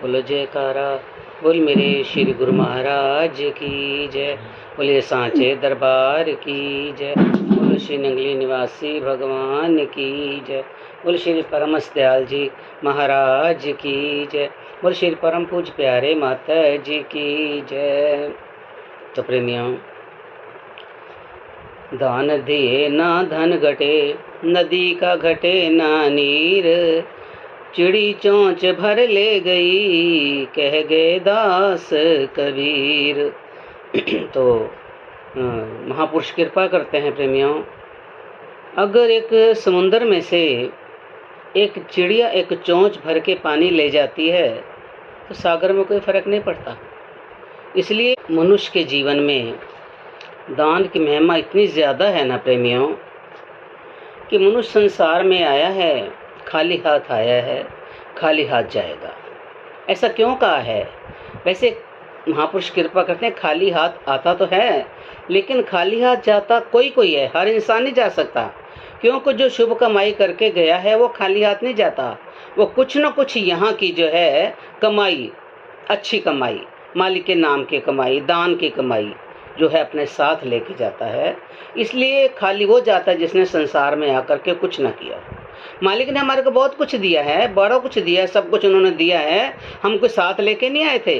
बोलो जयकारा। बोल मेरे श्री गुरु महाराज की जय। बोले सांचे दरबार की जय। बोलो श्री नंगली निवासी भगवान की जय। बोलो श्री परमस दयाल जी महाराज की जय। बोलो श्री परम पूज प्यारे माता जी की जय। तो प्रेमियों, दान दिए ना धन घटे, नदी का घटे ना नीर, चिड़ी चोंच भर ले गई, कह गए दास कबीर। तो महापुरुष कृपा करते हैं प्रेमियों। अगर एक समुंदर में से एक चिड़िया एक चोंच भर के पानी ले जाती है तो सागर में कोई फर्क नहीं पड़ता। इसलिए मनुष्य के जीवन में दान की महिमा इतनी ज़्यादा है ना प्रेमियों, कि मनुष्य संसार में आया है, खाली हाथ आया है, खाली हाथ जाएगा। ऐसा क्यों कहा है? वैसे महापुरुष कृपा करते हैं, खाली हाथ आता तो है, लेकिन खाली हाथ जाता कोई कोई है, हर इंसान नहीं जा सकता। क्योंकि जो शुभ कमाई करके गया है वो खाली हाथ नहीं जाता। वो कुछ न कुछ यहाँ की जो है कमाई, अच्छी कमाई, मालिक के नाम की कमाई, दान की कमाई जो है अपने साथ लेके जाता है। इसलिए खाली वो जाता है जिसने संसार में आकर के कुछ ना किया। मालिक ने हमारे को बहुत कुछ दिया है, बड़ा कुछ दिया है, सब कुछ उन्होंने दिया है। हम कोई साथ लेके नहीं आए थे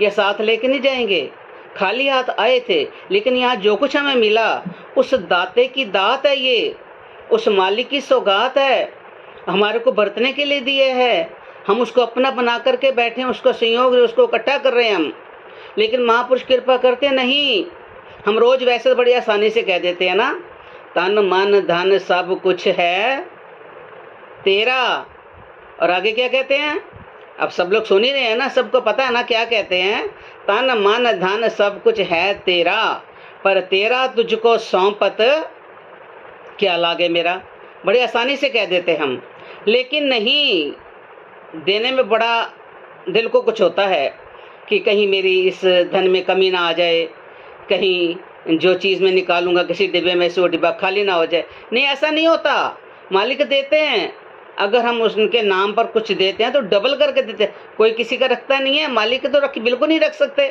या साथ लेके नहीं जाएंगे, खाली हाथ आए थे। लेकिन यहाँ जो कुछ हमें मिला उस दाते की दात है, ये उस मालिक की सौगात है, हमारे को बरतने के लिए दिए है। हम उसको अपना बना करके बैठे हैं, उसका संयोग उसको इकट्ठा कर रहे हैं हम। लेकिन महापुरुष कृपा करते नहीं। हम रोज वैसे बड़ी आसानी से कह देते हैं ना, तन मन धन सब कुछ है तेरा। और आगे क्या कहते हैं? अब सब लोग सुन ही रहे हैं ना, सबको पता है ना क्या कहते हैं। तन मन धन सब कुछ है तेरा, पर तेरा तुझको सौंपत क्या लागे मेरा। बड़ी आसानी से कह देते हम, लेकिन नहीं, देने में बड़ा दिल को कुछ होता है कि कहीं मेरी इस धन में कमी ना आ जाए, कहीं जो चीज़ मैं निकालूंगा किसी डिब्बे में से वो डिब्बा खाली ना हो जाए। नहीं, ऐसा नहीं होता। मालिक देते हैं, अगर हम उनके नाम पर कुछ देते हैं तो डबल करके देते हैं। कोई किसी का रखता नहीं है, मालिक तो बिल्कुल नहीं रख सकते,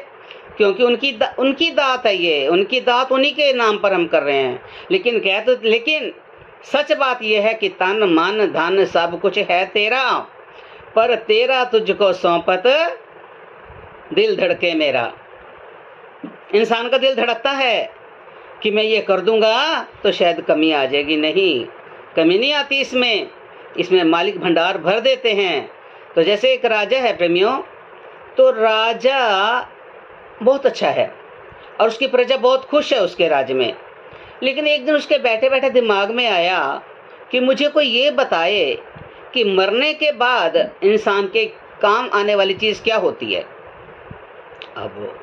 क्योंकि उनकी दात है ये, उनकी दात उन्हीं के नाम पर हम कर रहे हैं। लेकिन सच बात यह है कि तन मन धन सब कुछ है तेरा, पर तेरा तुझको सौंपत दिल धड़के मेरा। इंसान का दिल धड़कता है कि मैं ये कर दूंगा तो शायद कमी आ जाएगी। नहीं, कमी नहीं आती इसमें मालिक भंडार भर देते हैं। तो जैसे एक राजा है प्रेमियों, तो राजा बहुत अच्छा है और उसकी प्रजा बहुत खुश है उसके राज्य में। लेकिन एक दिन उसके बैठे बैठे दिमाग में आया कि मुझे कोई ये बताए कि मरने के बाद इंसान के काम आने वाली चीज़ क्या होती है। अब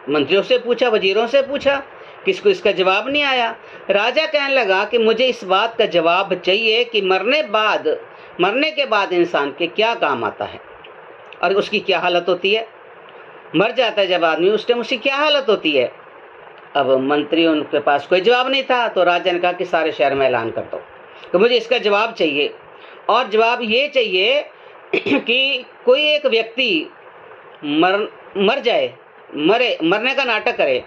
मंत्रियों से पूछा, वजीरों से पूछा, किसको इसका जवाब नहीं आया। राजा कहने लगा कि मुझे इस बात का जवाब चाहिए कि मरने के बाद इंसान के क्या काम आता है और उसकी क्या हालत होती है। मर जाता है जब आदमी, उस टाइम उसकी क्या हालत होती है। अब मंत्री उनके पास कोई जवाब नहीं था, तो राजा ने कहा कि सारे शहर में ऐलान कर दो कि मुझे इसका जवाब चाहिए। और जवाब ये चाहिए कि कोई एक व्यक्ति मर जाए, मरने का नाटक करे,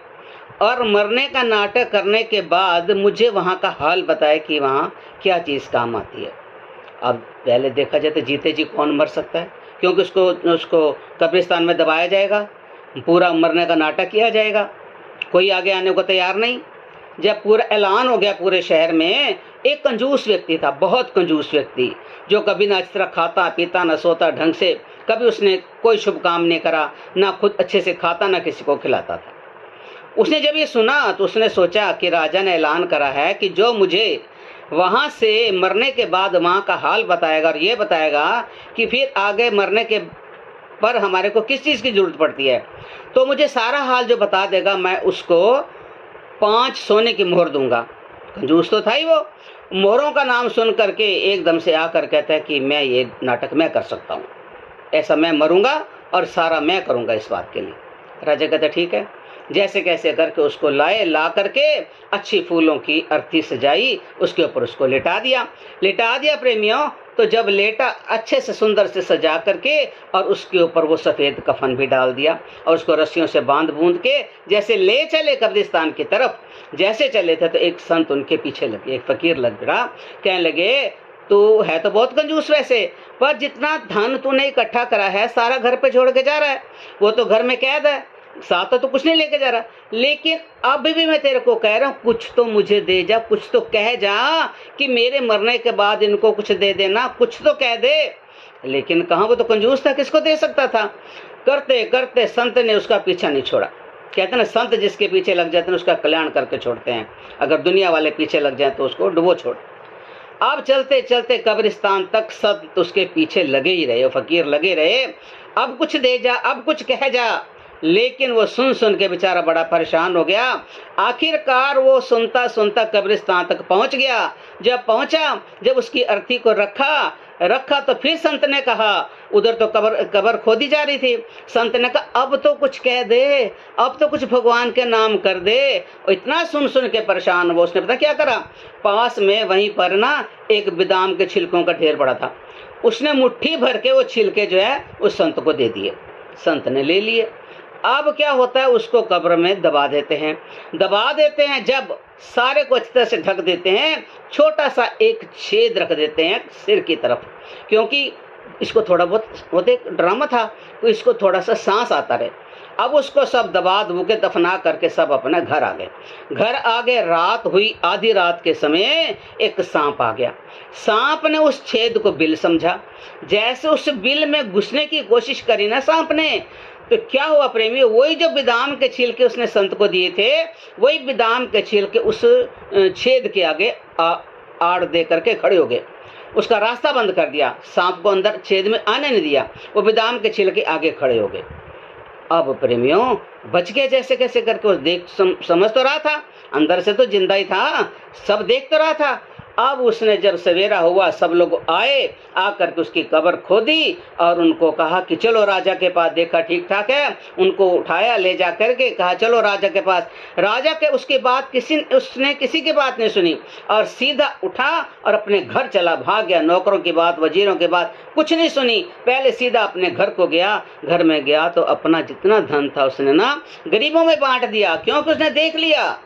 और मरने का नाटक करने के बाद मुझे वहाँ का हाल बताए कि वहाँ क्या चीज़ काम आती है। अब पहले देखा जाए तो जीते जी कौन मर सकता है, क्योंकि उसको कब्रिस्तान में दबाया जाएगा, पूरा मरने का नाटक किया जाएगा, कोई आगे आने को तैयार नहीं। जब पूरा ऐलान हो गया पूरे शहर में, एक कंजूस व्यक्ति था, बहुत कंजूस व्यक्ति, जो कभी ना अच्छी तरह खाता पीता ना सोता ढंग से, कभी उसने कोई शुभ काम नहीं करा, ना खुद अच्छे से खाता ना किसी को खिलाता था। उसने जब ये सुना तो उसने सोचा कि राजा ने ऐलान करा है कि जो मुझे वहाँ से मरने के बाद वहाँ का हाल बताएगा और ये बताएगा कि फिर आगे मरने के पर हमारे को किस चीज़ की ज़रूरत पड़ती है, तो मुझे सारा हाल जो बता देगा मैं उसको 5 सोने की मोहर दूंगा। कंजूस तो था ही वो। मोहरों का नाम सुन करके एकदम से आकर कहता है कि मैं ये नाटक मैं कर सकता हूँ, ऐसा मैं मरूंगा और सारा मैं करूंगा इस बात के लिए। राजा कहता ठीक है। जैसे कैसे करके उसको ला करके अच्छी फूलों की अर्थी सजाई, उसके ऊपर उसको लिटा दिया प्रेमियों। तो जब लेटा अच्छे से सुंदर से सजा करके और उसके ऊपर वो सफ़ेद कफन भी डाल दिया और उसको रस्सियों से बांध बूंद के जैसे ले चले कब्रिस्तान की तरफ। जैसे चले थे तो एक संत उनके पीछे लगे, एक फ़कीर लग रहा, कहने लगे तू है तो बहुत कंजूस वैसे, पर जितना धन तूने इकट्ठा करा है सारा घर पे छोड़ के जा रहा है। वो तो घर में कैद है, साथ तो कुछ नहीं लेके जा रहा, लेकिन अब भी मैं तेरे को कह रहा हूँ कुछ तो मुझे दे जा, कुछ तो कह जा कि मेरे मरने के बाद इनको कुछ दे देना, कुछ तो कह दे। लेकिन कहाँ, वो तो कंजूस था, किसको दे सकता था। करते करते संत ने उसका पीछा नहीं छोड़ा। कहते ना, संत जिसके पीछे लग जाते हैं उसका कल्याण करके छोड़ते हैं, अगर दुनिया वाले पीछे लग जाए तो उसको डुबो छोड़। अब चलते चलते कब्रिस्तान तक संत उसके पीछे लगे ही रहे, फकीर लगे रहे, अब कुछ दे जा, अब कुछ कह जा। लेकिन वो सुन सुन के बेचारा बड़ा परेशान हो गया। आखिरकार वो सुनता सुनता कब्रिस्तान तक पहुंच गया। जब पहुंचा, जब उसकी अर्थी को रखा तो फिर संत ने कहा, उधर तो कब्र खोदी जा रही थी, संत ने कहा अब तो कुछ कह दे, अब तो कुछ भगवान के नाम कर दे। और इतना सुन सुन के परेशान हुआ, उसने पता क्या करा, पास में वहीं पर ना एक बादाम के छिलकों का ढेर पड़ा था, उसने मुट्ठी भर के वो छिलके जो है उस संत को दे दिए। संत ने ले लिए। अब क्या होता है, उसको कब्र में दबा देते हैं। जब सारे को अच्छी तरह से ढक देते हैं, छोटा सा एक छेद रख देते हैं सिर की तरफ, क्योंकि इसको थोड़ा बहुत एक ड्रामा था तो इसको थोड़ा सा सांस आता रहे। अब उसको सब दबा दबू के दफना करके सब अपने घर आ गए। रात हुई, आधी रात के समय एक सांप आ गया। सांप ने उस छेद को बिल समझा, जैसे उस बिल में घुसने की कोशिश करी ना सांप ने, तो क्या हुआ प्रेमी, वही जो बादाम के छिलके उसने संत को दिए थे, वही बादाम के छिलके उस छेद के आगे आड़ दे करके खड़े हो गए। उसका रास्ता बंद कर दिया, सांप को अंदर छेद में आने नहीं दिया, वो बादाम के छिलके आगे खड़े हो गए। अब प्रेमियों बच गए जैसे कैसे करके। वो समझ तो रहा था, अंदर से तो जिंदा ही था, सब देख तो रहा था। अब उसने जब सवेरा हुआ, सब लोग आए, आकर के उसकी कब्र खोदी और उनको कहा कि चलो राजा के पास, देखा ठीक ठाक है, उनको उठाया, ले जा करके कहा चलो राजा के पास। राजा के उसकी बात उसने किसी की बात नहीं सुनी और सीधा उठा और अपने घर चला, भाग गया। नौकरों की बात, वजीरों की बात कुछ नहीं सुनी, पहले सीधा अपने घर को गया। घर में गया तो अपना जितना धन था उसने ना गरीबों में बांट दिया, क्योंकि उसने देख लिया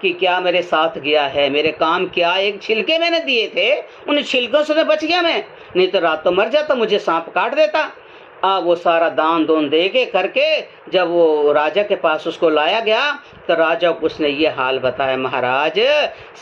कि क्या मेरे साथ गया है, मेरे काम क्या, एक छिलके मैंने दिए थे, उन छिलकों से बच गया मैं, नहीं तो रात तो मर जाता, मुझे सांप काट देता। वो सारा दान दोन दे के करके जब वो राजा के पास उसको लाया गया तो राजा को उसने ये हाल बताया, महाराज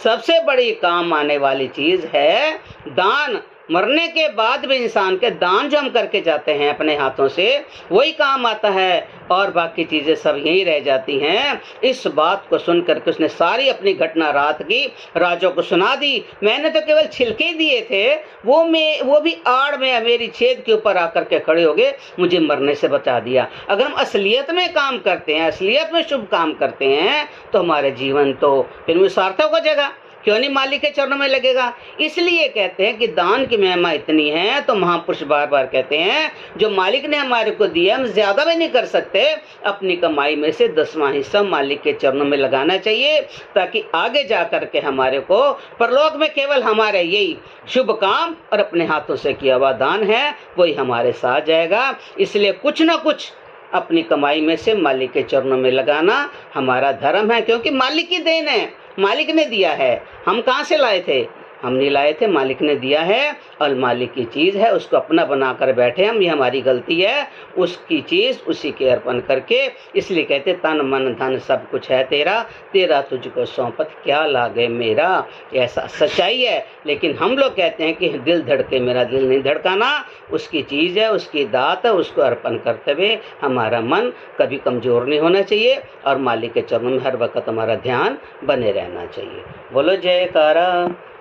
सबसे बड़ी काम आने वाली चीज़ है दान। मरने के बाद भी इंसान के दान जो हम करके जाते हैं अपने हाथों से, वही काम आता है और बाकी चीज़ें सब यहीं रह जाती हैं। इस बात को सुन करके उसने सारी अपनी घटना रात की राजा को सुना दी। मैंने तो केवल छिलके दिए थे, वो भी आड़ में मेरी छेद के ऊपर आकर के खड़े हो गए, मुझे मरने से बचा दिया। अगर हम असलियत में काम करते हैं, असलियत में शुभ काम करते हैं, तो हमारे जीवन तो फिर सार्थक हो जाएगा, क्यों नहीं मालिक के चरणों में लगेगा। इसलिए कहते हैं कि दान की महिमा इतनी है, तो महापुरुष बार बार कहते हैं जो मालिक ने हमारे को दिया हम ज्यादा भी नहीं कर सकते, अपनी कमाई में से 10वां हिस्सा मालिक के चरणों में लगाना चाहिए, ताकि आगे जा कर के हमारे को परलोक में केवल हमारे यही शुभ काम और अपने हाथों से किया हुआ दान है वही हमारे साथ जाएगा। इसलिए कुछ ना कुछ अपनी कमाई में से मालिक के चरणों में लगाना हमारा धर्म है, क्योंकि मालिक की देन है, मालिक ने दिया है, हम कहाँ से लाए थे, हम नहीं लाए थे, मालिक ने दिया है और मालिक की चीज़ है, उसको अपना बना कर बैठे हम, ये हमारी गलती है। उसकी चीज़ उसी के अर्पण करके, इसलिए कहते तन मन धन सब कुछ है तेरा, तेरा तुझको सौंपत क्या लागे मेरा। ऐसा सच्चाई है, लेकिन हम लोग कहते हैं कि दिल धड़के मेरा दिल नहीं धड़काना, उसकी चीज़ है, उसकी दात है, उसको अर्पण करते हुए हमारा मन कभी कमज़ोर नहीं होना चाहिए और मालिक के चरणों में हर वक्त हमारा ध्यान बने रहना चाहिए। बोलो जयकारा,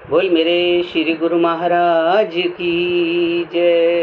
बोल मेरे श्री गुरु महाराज की जय।